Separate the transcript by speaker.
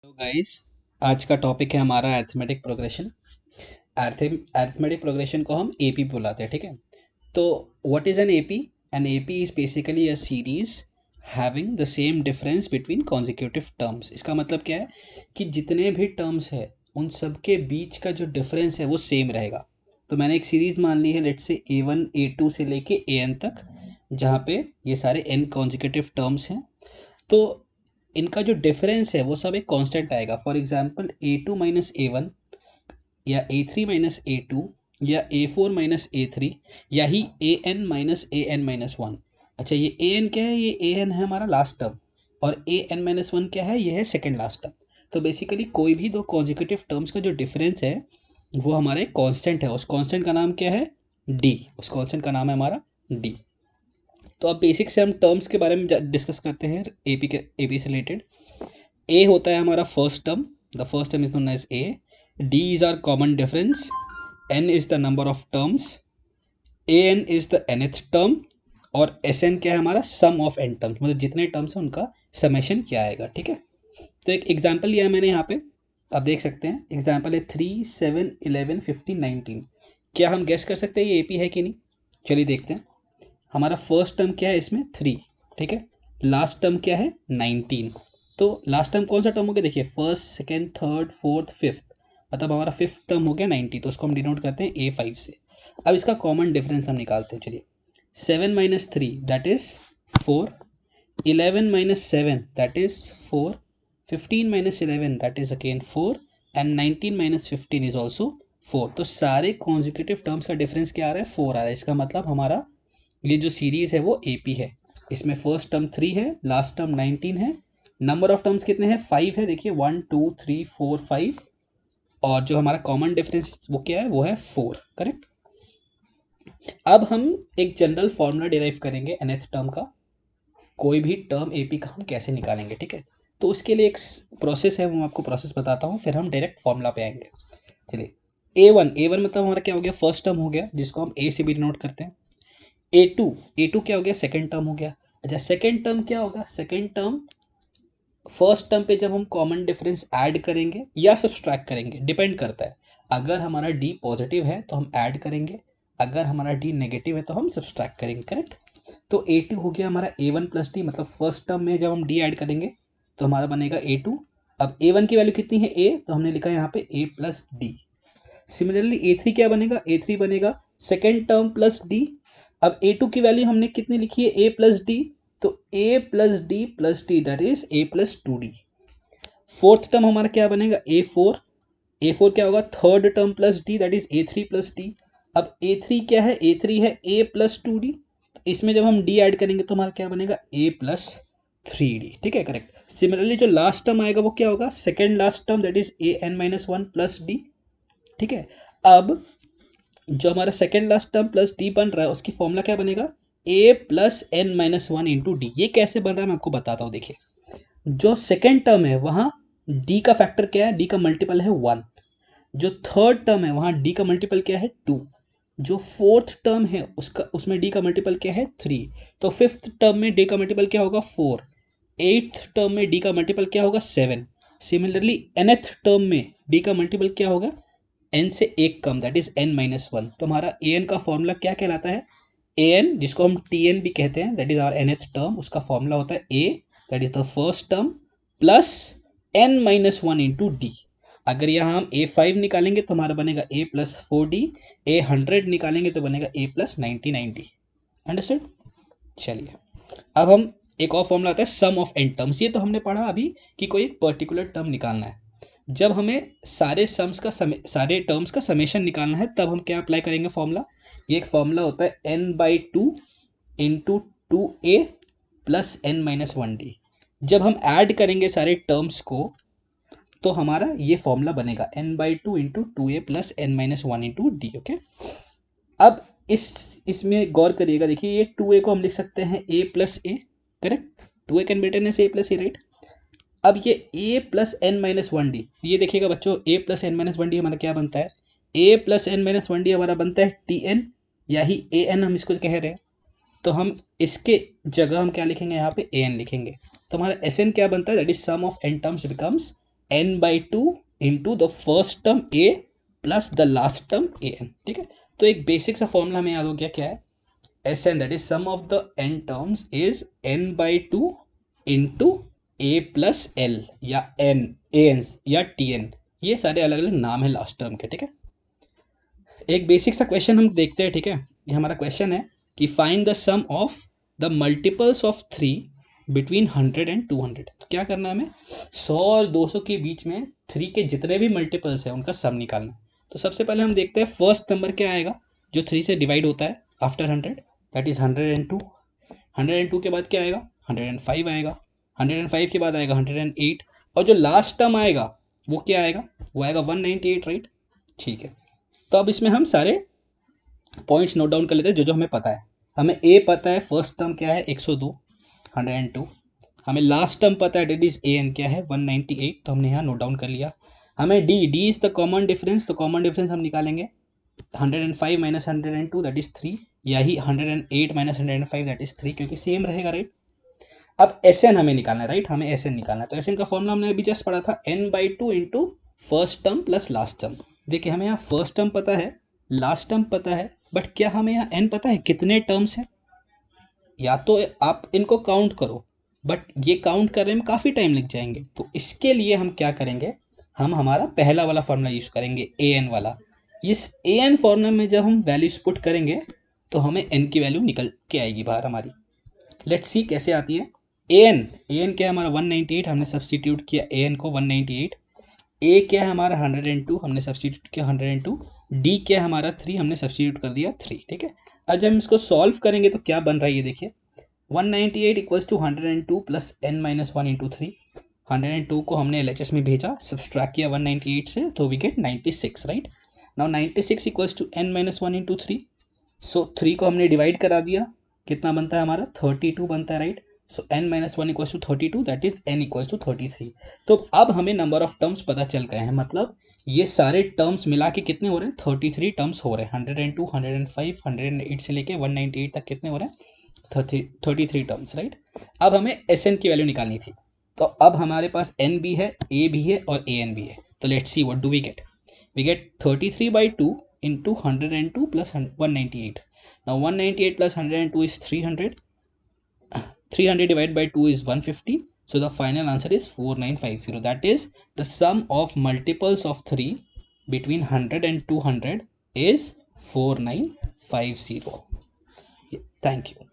Speaker 1: तो गाइस, आज का टॉपिक है हमारा अरिथमेटिक प्रोग्रेशन। अरिथमेटिक प्रोग्रेशन को हम एपी बुलाते हैं, ठीक है। तो what is an AP? An AP is basically a series having the same difference between consecutive terms. इसका मतलब क्या है कि जितने भी टर्म्स है उन सब के बीच का जो डिफरेंस है वो सेम रहेगा। तो मैंने एक सीरीज मान ली है, लेट्स से A1 A2 से लेके an तक, जहाँ पे ये सारे n कॉन्जिक्यूटिव टर्म्स हैं। तो इनका जो डिफरेंस है वो सब एक कांस्टेंट आएगा। फॉर एग्जांपल A2 - A1 या A3 - A2 या A4 - A3 या ही AN - AN-1। अच्छा, ये AN क्या है? ये AN है हमारा लास्ट टर्म, और AN - 1 क्या है? ये है सेकेंड लास्ट टर्म। तो बेसिकली कोई भी दो कॉन्जिक्यूटिव टर्म्स का जो डिफरेंस है वो हमारा एक कांस्टेंट है। उस कांस्टेंट का नाम क्या है? डी। उस कांस्टेंट का नाम है हमारा डी। तो अब बेसिक से हम टर्म्स के बारे में डिस्कस करते हैं। एपी से रिलेटेड ए होता है हमारा first term. The first term is known as A. D is our common difference. N is the number of terms. A N is the nth term. और एस एन क्या है? हमारा सम ऑफ एन टर्म्स, मतलब जितने terms हैं उनका summation क्या आएगा, ठीक है। तो एक एग्जाम्पल लिया है मैंने यहाँ पे, आप देख सकते हैं। एग्जाम्पल है 3, 7, 11, 15, 19। क्या हम गेस कर सकते हैं ये एपी है कि नहीं? चलिए देखते हैं। हमारा फर्स्ट टर्म क्या है इसमें? 3, ठीक है। लास्ट टर्म क्या है? 19। तो लास्ट टर्म कौन सा टर्म हो गया? देखिए, first, second, third, fourth, fifth, मतलब हमारा फिफ्थ टर्म हो गया 90। तो उसको हम डिनोट करते हैं A5 से। अब इसका कॉमन डिफरेंस हम निकालते हैं। चलिए, 7 - 3 that is 4। 11 - 7 that is 4। 15 - 11 that is again 4। And 19 - 15 is also 4। तो सारे कॉन्जिक्यूटिव टर्म्स का डिफरेंस क्या आ रहा है? 4 आ रहा है। इसका मतलब हमारा ये जो सीरीज है वो एपी है। इसमें फर्स्ट टर्म 3 है, लास्ट टर्म 19 है। नंबर ऑफ टर्म्स कितने हैं? 5 है। देखिए, 1 2 3 4 5। और जो हमारा कॉमन डिफरेंस वो क्या है? वो है 4, करेक्ट। अब हम एक जनरल फॉर्मूला डिराइव करेंगे nth टर्म का। कोई भी टर्म एपी का हम कैसे निकालेंगे, ठीक है। तो उसके लिए एक प्रोसेस है, वो मैं आपको प्रोसेस बताता हूँ, फिर हम डायरेक्ट फॉर्मूला पे आएंगे। चलिए, A1 मतलब हमारा क्या हो गया? फर्स्ट टर्म हो गया, जिसको हम ए से भी डिनोट करते हैं। A2 क्या हो गया? सेकेंड टर्म हो गया। अच्छा, सेकेंड टर्म क्या होगा? सेकेंड टर्म फर्स्ट टर्म पे जब हम कॉमन डिफरेंस ऐड करेंगे या सब्सट्रैक्ट करेंगे, डिपेंड करता है। अगर हमारा डी पॉजिटिव है तो हम ऐड करेंगे, अगर हमारा डी नेगेटिव है तो हम सब्सट्रैक्ट करेंगे, करेक्ट। तो A2 हो गया हमारा A1 + D, मतलब फर्स्ट टर्म में जब हम डी ऐड करेंगे तो हमारा बनेगा A2। अब A1 की वैल्यू कितनी है? A, तो हमने लिखा है यहाँ पे A + D। सिमिलरली A3 क्या बनेगा? A3 बनेगा सेकेंड टर्म प्लस डी। अब A2 की वैल्यू हमने कितनी लिखी है? A + D। तो A + D + D that is A + 2D। Fourth term हमारा क्या बनेगा? A4। A4 क्या होगा? Third term plus D that is A3 + D। अब A3 क्या है? A3 है A + 2D। इसमें जब हम डी ऐड करेंगे तो हमारा क्या बनेगा? A + 3D, ठीक है, करेक्ट। सिमिलरली जो लास्ट टर्म आएगा वो क्या होगा? Second last term that is AN - 1 + D, ठीक है। अब जो हमारा second last term plus D बन रहा है उसकी फॉर्मूला क्या बनेगा? A + n - 1 into D. ये कैसे बन रहा है मैं आपको बताता हूँ। देखिए, जो सेकेंड टर्म है वहां डी का फैक्टर क्या है? डी का मल्टीपल है 1। जो थर्ड टर्म है वहां डी का मल्टीपल क्या है? 2। जो फोर्थ टर्म है उसका उसमें डी का मल्टीपल क्या है? 3। तो फिफ्थ टर्म में डी का मल्टीपल क्या होगा? 4। एट्थ टर्म में डी का मल्टीपल क्या होगा? 7। सिमिलरली nth टर्म में डी का मल्टीपल क्या होगा? एन से एक कम दैट इज n - 1। तो हमारा ए एन का फॉर्मूला क्या कहलाता है? ए एन, जिसको हम टी एन भी कहते हैं, that is our nth term, उसका फॉर्मूला होता है a, that is the first term, plus n - 1 into d. अगर यहाँ हम A5 निकालेंगे तो हमारा बनेगा A + 4D। A100 निकालेंगे तो बनेगा A + 90 अंडरस्टूड। चलिए, अब हम एक और फॉर्मूला आता है सम ऑफ एन टर्म्स। ये तो हमने पढ़ा अभी कि कोई एक पर्टिकुलर टर्म निकालना है। जब हमें सारे टर्म्स का समेशन निकालना है तब हम क्या अप्लाई करेंगे फॉर्मूला? ये एक फॉर्मूला होता है n/2 into 2a + n - 1d। जब हम ऐड करेंगे सारे टर्म्स को तो हमारा ये फॉर्मूला बनेगा n/2 into 2a + n - 1 into D, okay. अब इसमें गौर करिएगा। देखिए, ये 2a को हम लिख सकते हैं a + a, correct. 2a can be written as a + a, right. अब ये a + n - 1d, ये देखिएगा बच्चों, a + n - 1d हमारा क्या बनता है? a + n - 1d हमारा बनता है Tn, या ही an हम इसको कह रहे हैं। तो हम इसके जगह हम क्या लिखेंगे? यहाँ पे an लिखेंगे। तो हमारा Sn क्या बनता है? That is sum of n terms becomes n/2 into the first term a plus the last term an, ठीक है। तो एक बेसिक सा फॉर्मूला हमें याद हो गया, क्या है, Sn, that is sum of the n terms is n/2 into a plus l या n, an या tn, ये सारे अलग अलग नाम है लास्ट टर्म के, ठीक है। एक बेसिक सा क्वेश्चन हम देखते हैं, ठीक है। ये हमारा क्वेश्चन है कि find the sum of the multiples of 3 between 100 and 200। तो क्या करना है हमें, 100 और 200 के बीच में 3 के जितने भी मल्टीपल्स हैं उनका सम निकालना है। तो सबसे पहले हम देखते हैं फर्स्ट नंबर क्या आएगा जो 3 से डिवाइड होता है आफ्टर 100, दैट इज 102। 102 के बाद क्या आएगा, 105 आएगा। 105 के बाद आएगा 108, और जो लास्ट टर्म आएगा वो क्या आएगा, वो आएगा 198, राइट, ठीक है। तो अब इसमें हम सारे पॉइंट्स नोट डाउन कर लेते हैं जो जो हमें पता है। हमें ए पता है, फर्स्ट टर्म क्या है 102, 102। हमें लास्ट टर्म पता है, डेट इज ए एन क्या है 198, तो हमने यहाँ नोट डाउन कर लिया। हमें D is the common difference, तो कॉमन डिफरेंस हम निकालेंगे 105 माइनस 102 दैट इज 3, या ही 108 माइनस 105 दैट इज 3, क्योंकि सेम रहेगा, राइट। अब एस एन हमें निकालना है, राइट, हमें एस एन निकालना है। तो एस एन का फॉर्मूला हमने अभी जस्ट पढ़ा था, n/2 into first term plus last term. देखिए हमें यहाँ फर्स्ट टर्म पता है, लास्ट टर्म पता है, बट क्या हमें यहाँ n पता है कितने टर्म्स हैं। या तो आप इनको काउंट करो, बट ये काउंट करने में काफ़ी टाइम लग जाएंगे। तो इसके लिए हम क्या करेंगे, हम हमारा पहला वाला फॉर्मूला यूज़ करेंगे, ए एन वाला। इस ए एन फॉर्मूला में जब हम वैल्यूज पुट करेंगे तो हमें एन की वैल्यू निकल के आएगी बाहर हमारी। लेट्स सी कैसे आती है। ए एन क्या है हमारा 198, हमने सब्सटीट्यूट किया ए एन को 198। ए क्या है हमारा 102, हमने सब्सटीट्यूट किया 102। डी क्या है हमारा 3, हमने सब्सटीट्यूट कर दिया 3, ठीक है। अब जब हम इसको सॉल्व करेंगे तो क्या बन रहा है ये देखिए, 198 equals to 102 plus n minus 1 into 3। 102 को हमने LHS में भेजा, सब्सट्रैक्ट किया 198 से, तो we get 96, right. Now 96 equals to n minus 1 into 3। So 3 को हमने डिवाइड करा दिया, कितना बनता है हमारा 32 बनता है, right. So n minus 1 equals to 32, that is n equals to 33। तो अब हमें नंबर ऑफ टर्म्स पता चल गए हैं, मतलब ये सारे टर्म्स मिला के कितने हो रहे हैं, 33 टर्म्स हो रहे हैं। 102, 105, 108 से लेके 198 तक कितने हो रहे हैं, 33 टर्म्स, राइट। अब हमें एस एन की वैल्यू निकालनी थी, तो अब हमारे पास एन भी है, ए भी है और ए एन भी है। तो let's see what do we get. We get 33/2 into 102 plus 198। Now 198 plus 102 is 300. 300 divided by 2 is 150. So the final answer is 4950. That is the sum of multiples of 3 between 100 and 200 is 4950. Thank you.